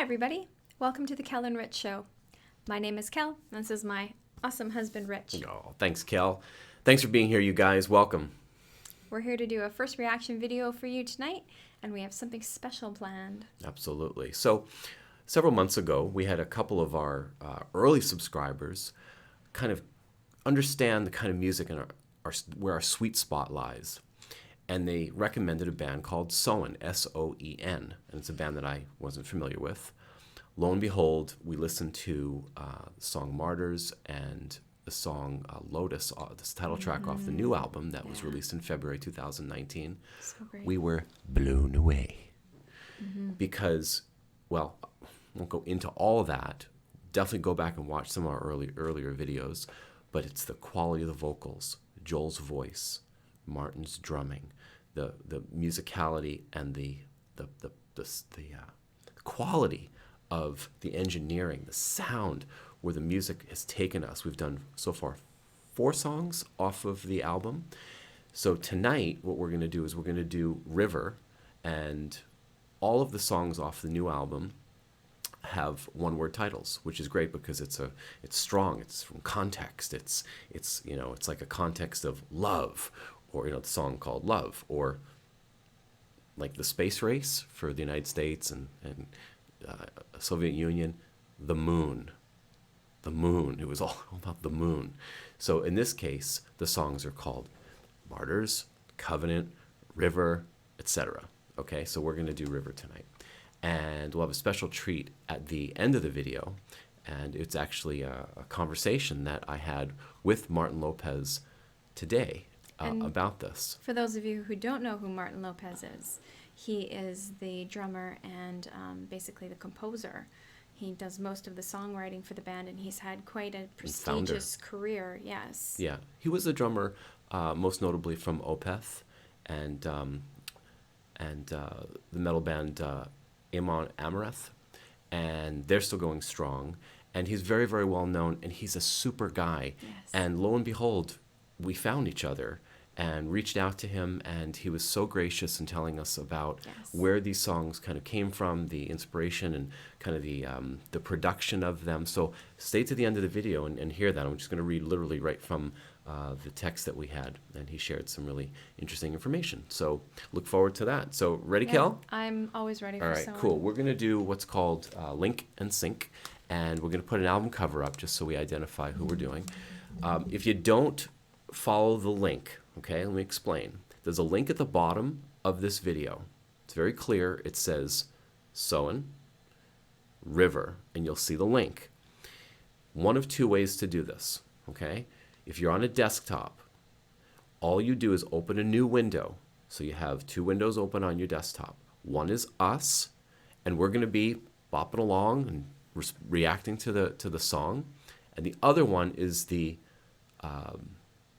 Hi, everybody. Welcome to the Kel-n-Rich Show. My name is Kel, and this is my awesome husband, Rich. Oh, thanks, Kel. Thanks for being here, you guys. Welcome. We're here to do a first reaction video for you tonight, and we have something special planned. Absolutely. So, several months ago, we had a couple of our early subscribers kind of understand the kind of music and where our sweet spot lies. And they recommended a band called Soen, S-O-E-N. And it's a band that I wasn't familiar with. Lo and behold, we listened to the song Martyrs and the song Lotus, this title track off the new album that was released in February 2019. So great. We were blown away. Because, well, I won't go into all that. Definitely go back and watch some of our earlier videos. But it's the quality of the vocals, Joel's voice, Martin's drumming, the musicality, and the quality of the engineering, the sound, where the music has taken us. We've done so far 4 songs off of the album. So tonight, what we're going to do is we're going to do River, and all of the songs off the new album have one-word titles, which is great because it's strong. It's from context. It's like a context of love, or the song called Love, or like the space race for the United States and Soviet Union, the moon. The moon. It was all about the moon. So in this case, the songs are called Martyrs, Covenant, River, etc. Okay, so we're going to do River tonight. And we'll have a special treat at the end of the video. And it's actually a conversation that I had with Martin Lopez today about this. For those of you who don't know who Martin Lopez is, he is the drummer and basically the composer. He does most of the songwriting for the band, and he's had quite a prestigious career. Yes. Yeah, he was the drummer, most notably from Opeth, and the metal band Amon Amareth, and they're still going strong. And he's very, very well known, and he's a super guy. Yes. And lo and behold, we found each other and reached out to him, and he was so gracious in telling us about where these songs kind of came from, the inspiration, and kind of the production of them. So stay to the end of the video and hear that. I'm just going to read literally right from the text that we had, and he shared some really interesting information. So look forward to that. So ready, Kel? I'm always ready for All right, someone. cool. We're going to do what's called link and sync, and we're going to put an album cover up just so we identify who we're doing. If you don't follow the link, okay, let me explain. There's a link at the bottom of this video. It's very clear. It says Soen, River, and you'll see the link. One of 2 ways to do this, okay? If you're on a desktop, all you do is open a new window. So you have 2 windows open on your desktop. One is us, and we're going to be bopping along and reacting to the song. And the other one is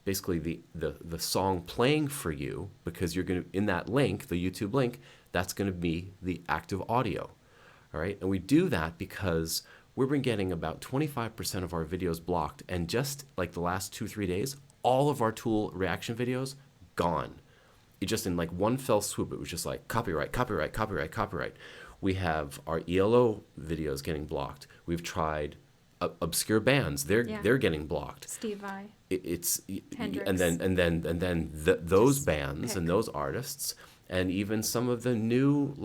basically the song playing for you, because you're going to, in that link, the YouTube link, that's going to be the active audio. All right, and we do that because we've been getting about 25% of our videos blocked, and just like the last 2-3 days, all of our tool reaction videos gone. It just, in like one fell swoop, it was just like copyright, copyright, copyright, copyright. We have our ELO videos getting blocked. We've tried obscure bands; they're getting blocked. Steve Vai. And then those bands and those artists, and even some of the new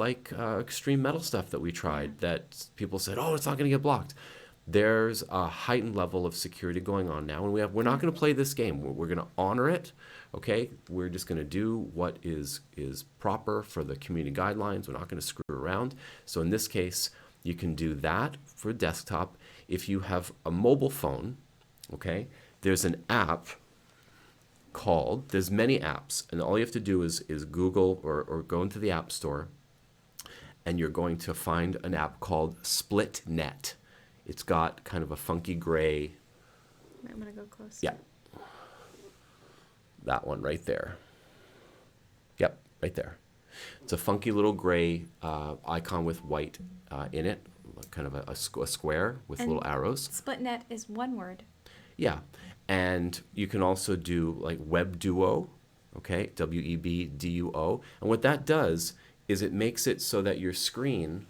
extreme metal stuff that we tried that people said, oh, it's not going to get blocked. There's a heightened level of security going on now, and we're not going to play this game. We're going to honor it. Okay, we're just going to do what is proper for the community guidelines. We're not going to screw around. So in this case, you can do that for desktop. If you have a mobile phone, okay, there's an app called, there's many apps, and all you have to do is Google or go into the App Store, and you're going to find an app called SplitNet. It's got kind of a funky gray. I'm going to go close. Yeah. That one right there. Yep, right there. It's a funky little gray icon with white in it, kind of a square with little arrows. SplitNet is one word. Yeah, and you can also do like WebDuo, okay, WebDuo. And what that does is it makes it so that your screen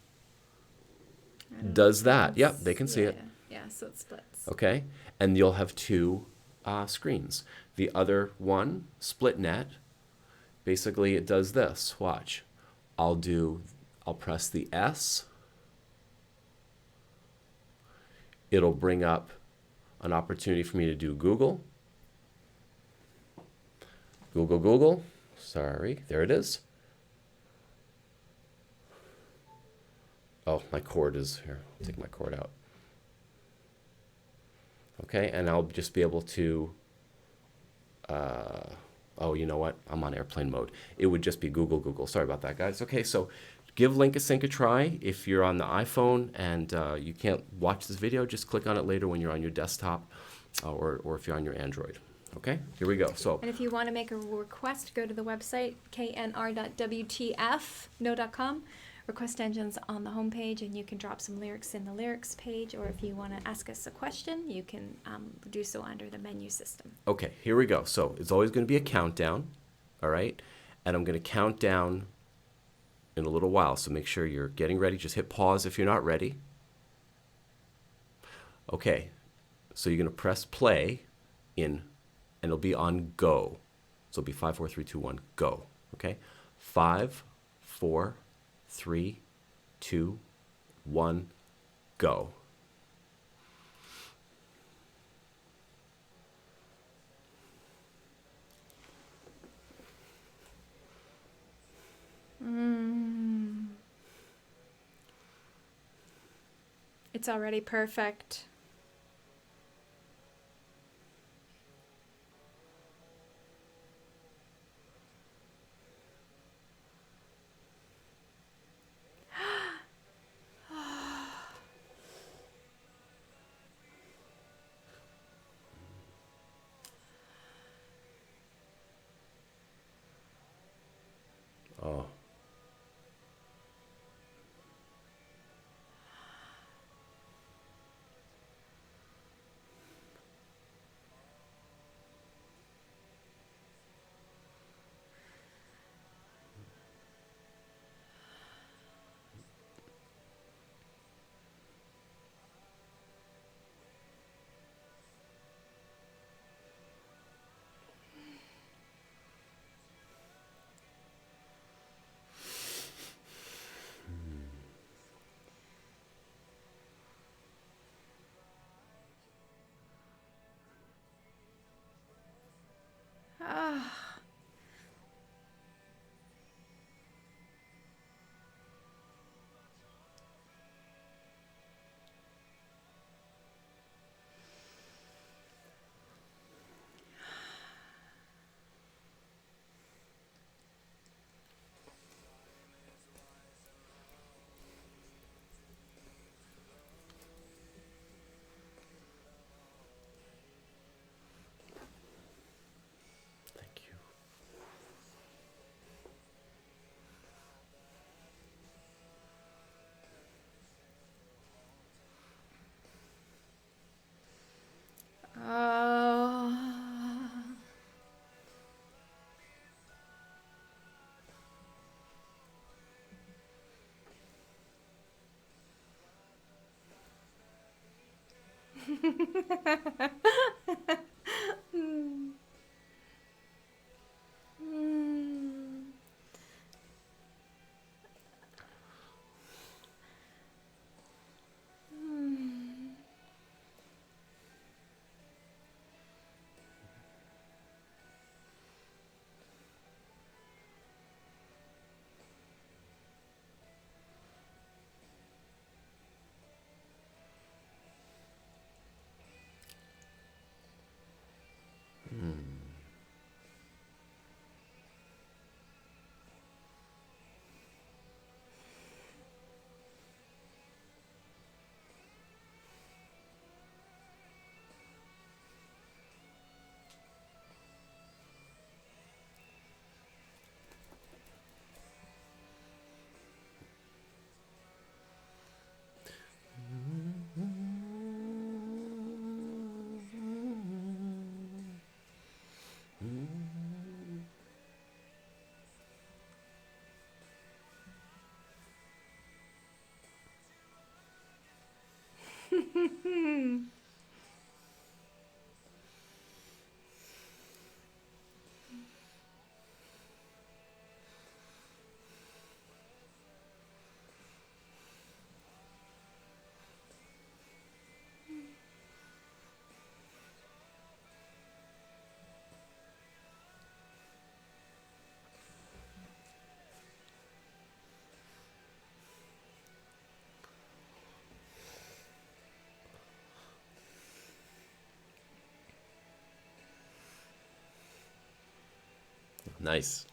I don't know does if you that. can Yep, they can see yeah, it. Yeah, so it splits. Okay, and you'll have two screens. The other one, SplitNet, basically it does this. Watch. I'll press the S. It'll bring up an opportunity for me to do Google. Google. Sorry, there it is. Oh, my cord is here. Take my cord out. Okay, and I'll just be able to, oh, you know what? I'm on airplane mode. It would just be Google. Sorry about that, guys. Okay, so give Link Sync a try. If you're on the iPhone and you can't watch this video, just click on it later when you're on your desktop or if you're on your Android. Okay, here we go. So, And if you want to make a request, go to the website, knr.wtf.com. Request engine's on the homepage, and you can drop some lyrics in the lyrics page, or if you want to ask us a question, you can do so under the menu system. okay, here we go. So it's always going to be a countdown, all right? And I'm going to count down in a little while, so make sure you're getting ready. Just hit pause if you're not ready. Okay, so you're going to press play and it'll be on go. So it'll be 5, 4, 3, 2, 1, go. Okay, 5, 4, 3, 2, 1, go. It's already perfect. Oh. Ah. Thank you. Oh. Mm. Mm. Mm. Nice.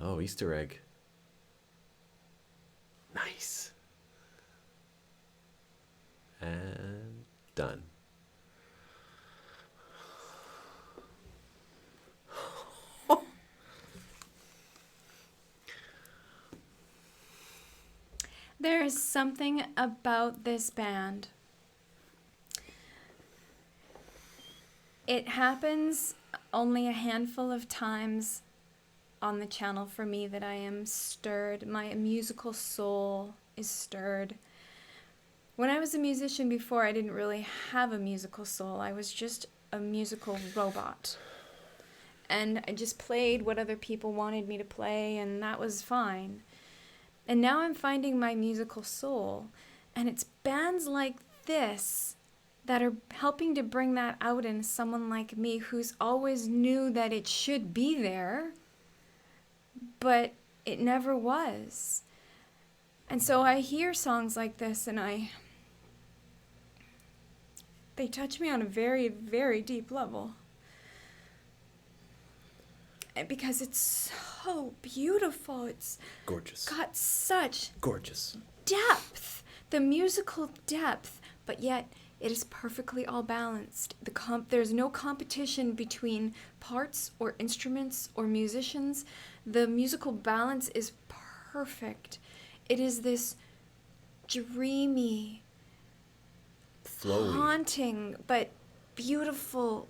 Oh, Easter egg. Nice. And done. There is something about this band. It happens only a handful of times on the channel for me that I am stirred. My musical soul is stirred. When I was a musician before, I didn't really have a musical soul. I was just a musical robot. And I just played what other people wanted me to play, and that was fine. And now I'm finding my musical soul, and it's bands like this that are helping to bring that out in someone like me who's always knew that it should be there, but it never was. And so I hear songs like this, and they touch me on a very, very deep level. And because it's so beautiful. It's gorgeous. Got such gorgeous depth, the musical depth, but yet it is perfectly all balanced. There's no competition between parts or instruments or musicians. The musical balance is perfect. It is this dreamy, flowy, haunting, but beautiful,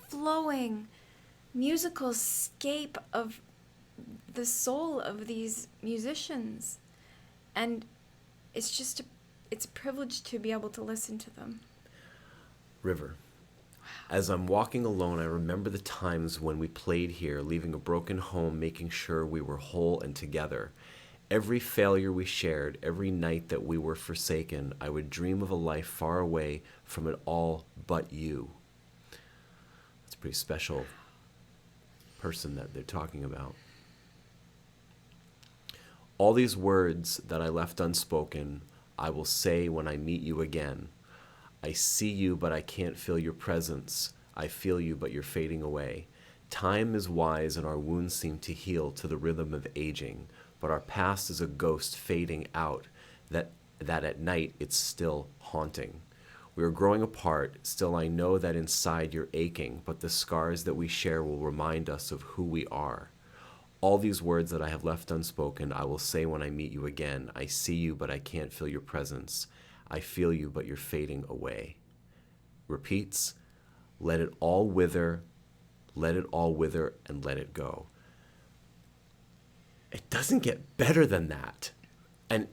flowing musical scape of the soul of these musicians. And it's a privilege to be able to listen to them. River. As I'm walking alone, I remember the times when we played here, leaving a broken home, making sure we were whole and together. Every failure we shared, every night that we were forsaken, I would dream of a life far away from it all but you. That's a pretty special person that they're talking about. All these words that I left unspoken, I will say when I meet you again. I see you, but I can't feel your presence. I feel you, but you're fading away. Time is wise, and our wounds seem to heal to the rhythm of aging, but our past is a ghost fading out, that at night it's still haunting. We are growing apart, still I know that inside you're aching, but the scars that we share will remind us of who we are. All these words that I have left unspoken, I will say when I meet you again. I see you, but I can't feel your presence. I feel you, but you're fading away. Repeats, let it all wither, and let it go. It doesn't get better than that. And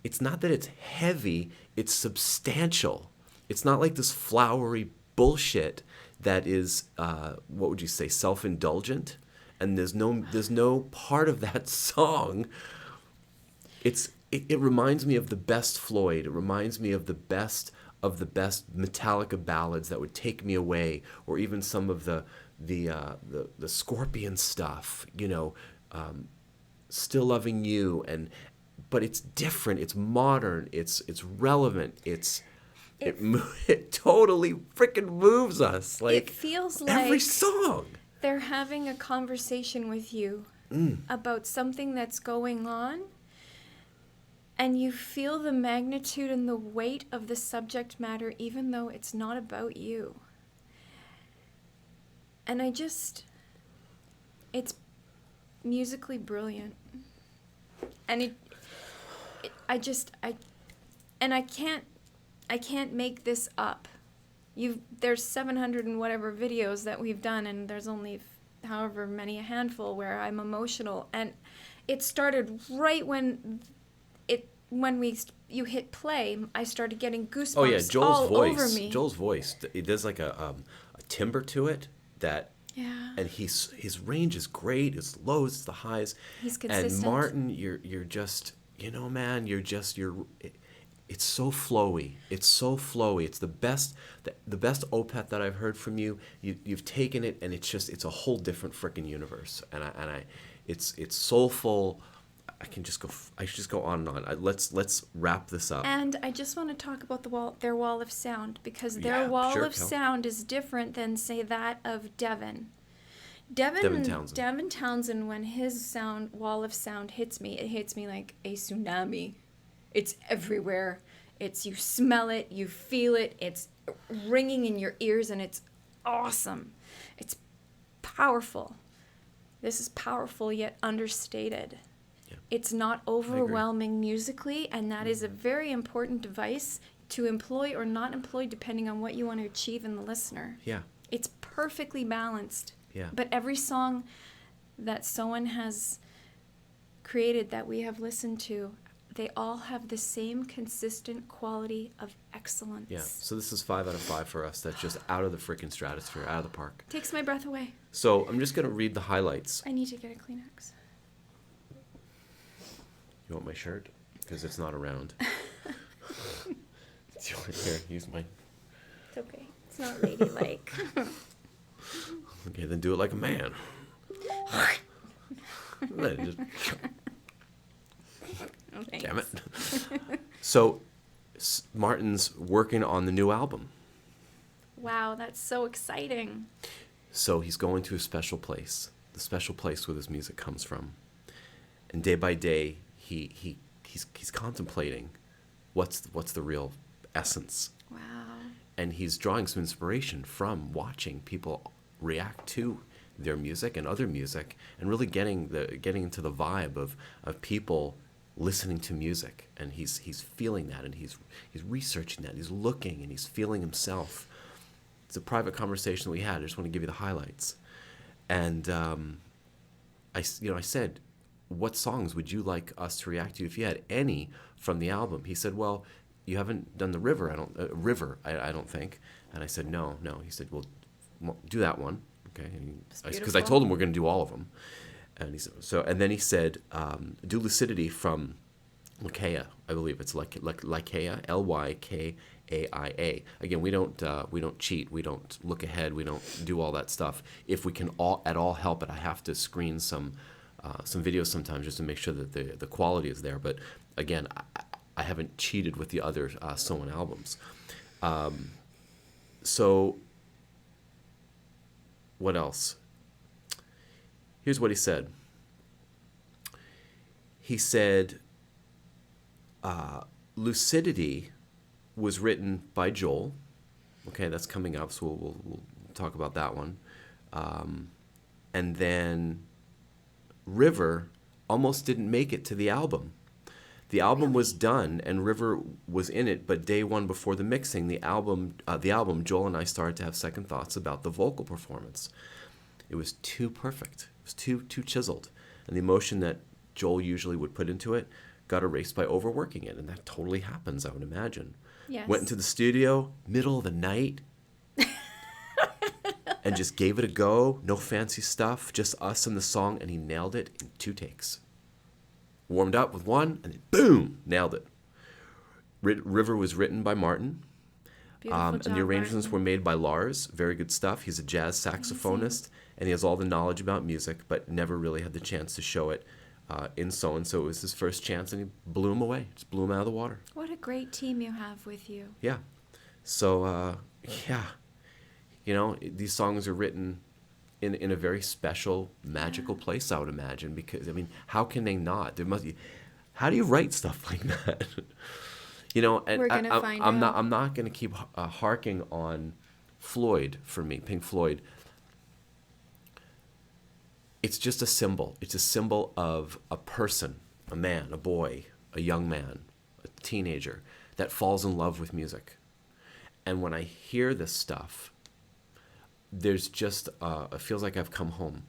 it's not that it's heavy, it's substantial. It's not like this flowery bullshit that is, what would you say, self-indulgent, and there's no part of that song. It reminds me of the best Floyd. It reminds me of the best Metallica ballads that would take me away, or even some of the Scorpion stuff. Still Loving You, but it's different. It's modern. It's relevant. It totally freaking moves us. Like, it feels every like song. they're having a conversation with you about something that's going on, and you feel the magnitude and the weight of the subject matter, even though it's not about you. And it's musically brilliant. And I can't make this up. There's 700 and whatever videos that we've done, and there's only however many, a handful, where I'm emotional. And it started right when you hit play. I started getting goosebumps over me. Joel's voice. There's like a timbre to it that. Yeah. And his range is great. It's lows, it's the highs. He's consistent. And Martin, you're just, man, it's so flowy. It's so flowy. It's the best opeth that I've heard from you. You've taken it, and it's a whole different freaking universe. And it's soulful. I should just go on and on. Let's wrap this up. And I just want to talk about their wall of sound, because their wall of sound is different than, say, that of Devin. Devin Townsend, when his wall of sound hits me, it hits me like a tsunami. It's everywhere. You smell it, you feel it, it's ringing in your ears, and it's awesome. It's powerful. This is powerful yet understated. Yeah. It's not overwhelming musically, and that is a very important device to employ or not employ depending on what you want to achieve in the listener. Yeah. It's perfectly balanced. Yeah. But every song that Soen has created that we have listened to, they all have the same consistent quality of excellence. Yeah. So this is 5 out of 5 for us. That's just out of the freaking stratosphere, out of the park. Takes my breath away. So I'm just going to read the highlights. I need to get a Kleenex. You want my shirt? Because it's not around. Here, use mine. It's okay. It's not ladylike. Okay, then do it like a man. Oh, damn it. So, Martin's working on the new album. Wow, that's so exciting. So he's going to a special place, the special place where his music comes from. And day by day, he's contemplating what's the real essence. Wow. And he's drawing some inspiration from watching people react to their music and other music, and really getting into the vibe of people listening to music. And he's feeling that, and he's researching that, and he's looking, and he's feeling himself. It's a private conversation we had. I just want to give you the highlights. And I said, what songs would you like us to react to if you had any from the album? He said, well, you haven't done the River, I don't think. And I said, no. He said, well, do that one, okay? Because I told him we're going to do all of them. And he said, and then he said, do Lucidity from Lykaia. I believe it's Lykaia, Lykaia. Again, we don't cheat. We don't look ahead. We don't do all that stuff. If we can at all help it, I have to screen some videos sometimes just to make sure that the quality is there. But again, I haven't cheated with the other Soen albums. So what else? Here's what he said. He said, Lucidity was written by Joel. Okay, that's coming up, so we'll talk about that one. And then River almost didn't make it to the album. The album was done, and River was in it, but day one before the mixing, the album, Joel and I started to have second thoughts about the vocal performance. It was too perfect. It was too chiseled. And the emotion that Joel usually would put into it got erased by overworking it, and that totally happens, I would imagine. Yes. Went into the studio, middle of the night. and just gave it a go. No fancy stuff, just us and the song, and he nailed it in 2 takes. Warmed up with 1, and then boom, nailed it. River was written by Martin. Beautiful job, And the arrangements Martin. were made by Lars. Very good stuff. He's a jazz saxophonist, and he has all the knowledge about music, but never really had the chance to show it in Soen. So it was his first chance, and he blew him away. Just blew him out of the water. What a great team you have with you. Yeah. So, yeah. You know, these songs are written in a very special, magical place, I would imagine, because, I mean, how can they not? There must be, how do you write stuff like that? You know, and We're gonna find I'm out. not going to keep harking on Floyd for me, Pink Floyd. It's just a symbol. It's a symbol of a person, a man, a boy, a young man, a teenager that falls in love with music. And when I hear this stuff, there's just, it feels like I've come home,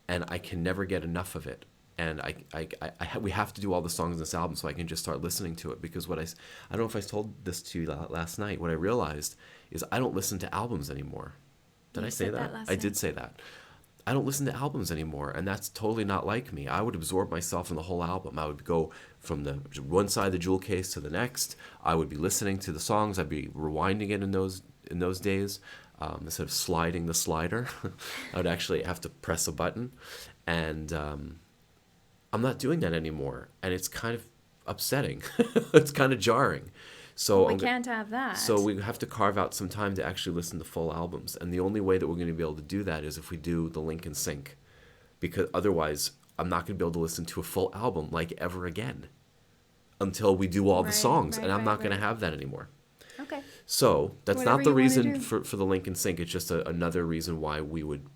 and I can never get enough of it. And we have to do all the songs in this album so I can just start listening to it, because I don't know if I told this to you last night. What I realized is I don't listen to albums anymore. Did You I say said that? last I night. did say that. I don't listen to albums anymore, and that's totally not like me. I would absorb myself in the whole album. I would go from the one side of the jewel case to the next. I would be listening to the songs. I'd be rewinding it in those days. Instead of sliding the slider, I would actually have to press a button. And I'm not doing that anymore, and it's kind of upsetting. It's kind of jarring. So We can't have that. So we have to carve out some time to actually listen to full albums, and the only way that we're going to be able to do that is if we do the link and sync, because otherwise I'm not going to be able to listen to a full album like ever again until we do all the Right, songs, right, and I'm right, not going right. to have that anymore. Okay. So that's Whatever not the you wanna reason do. for the link and sync. It's just another reason why we would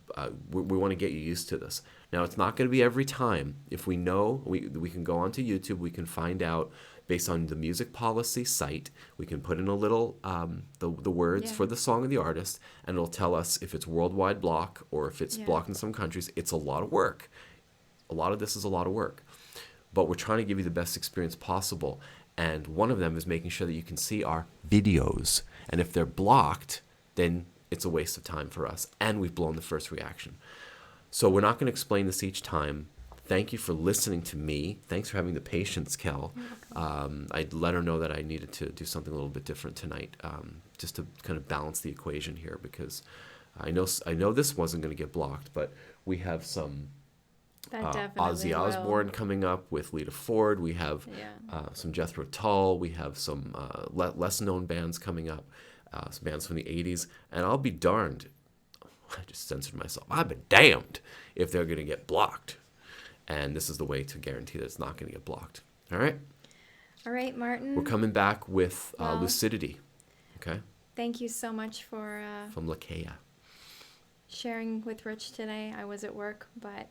we want to get you used to this. Now, it's not going to be every time. If we know, we can go onto YouTube. We can find out based on the music policy site. We can put in a little the words Yeah. for the song and the artist, and it'll tell us if it's worldwide block or if it's Yeah. blocked in some countries. It's a lot of work. A lot of this is a lot of work, but we're trying to give you the best experience possible. And one of them is making sure that you can see our videos. And if they're blocked, then it's a waste of time for us. And we've blown the first reaction. So we're not going to explain this each time. Thank you for listening to me. Thanks for having the patience, Kel. I let her know that I needed to do something a little bit different tonight, just to kind of balance the equation here, because I know this wasn't going to get blocked, but we have some That definitely Ozzy will. Osbourne coming up with Lita Ford. We have Yeah. some Jethro Tull. We have some less known bands coming up, some bands from the 80s. And I'll be darned. I just censored myself. I'll be damned if they're going to get blocked. And this is the way to guarantee that it's not going to get blocked. All right? All right, Martin. We're coming back with Well- Lucidity. Okay? Thank you so much for From Lakea. sharing with Rich today. I was at work, but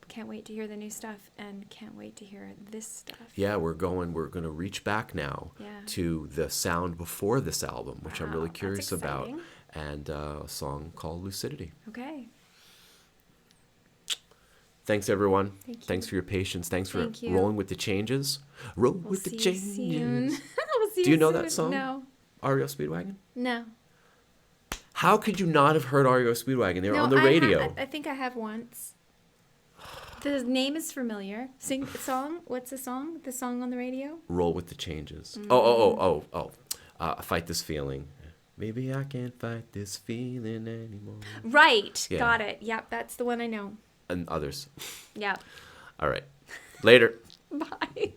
can't wait to hear the new stuff and can't wait to hear this stuff. Yeah, we're going to reach back now Yeah. to the sound before this album, which I'm really Wow, that's curious about, exciting. and a song called Lucidity. Okay. Thanks, everyone. Thank you. Thanks for your patience. Thanks for Thank you. rolling with the changes. Roll We'll with the see you changes. soon. We'll see Do you know soon. that song? No. REO Speedwagon? No. How could you not have heard REO Speedwagon? They were No, on the radio. I think I have once. The name is familiar. Sing the song. What's the song? The song on the radio? Roll with the changes. Mm. Oh. Fight this feeling. Maybe I can't fight this feeling anymore. Right. Yeah. Got it. Yep, that's the one I know. And others. Yep. All right. Later. Bye.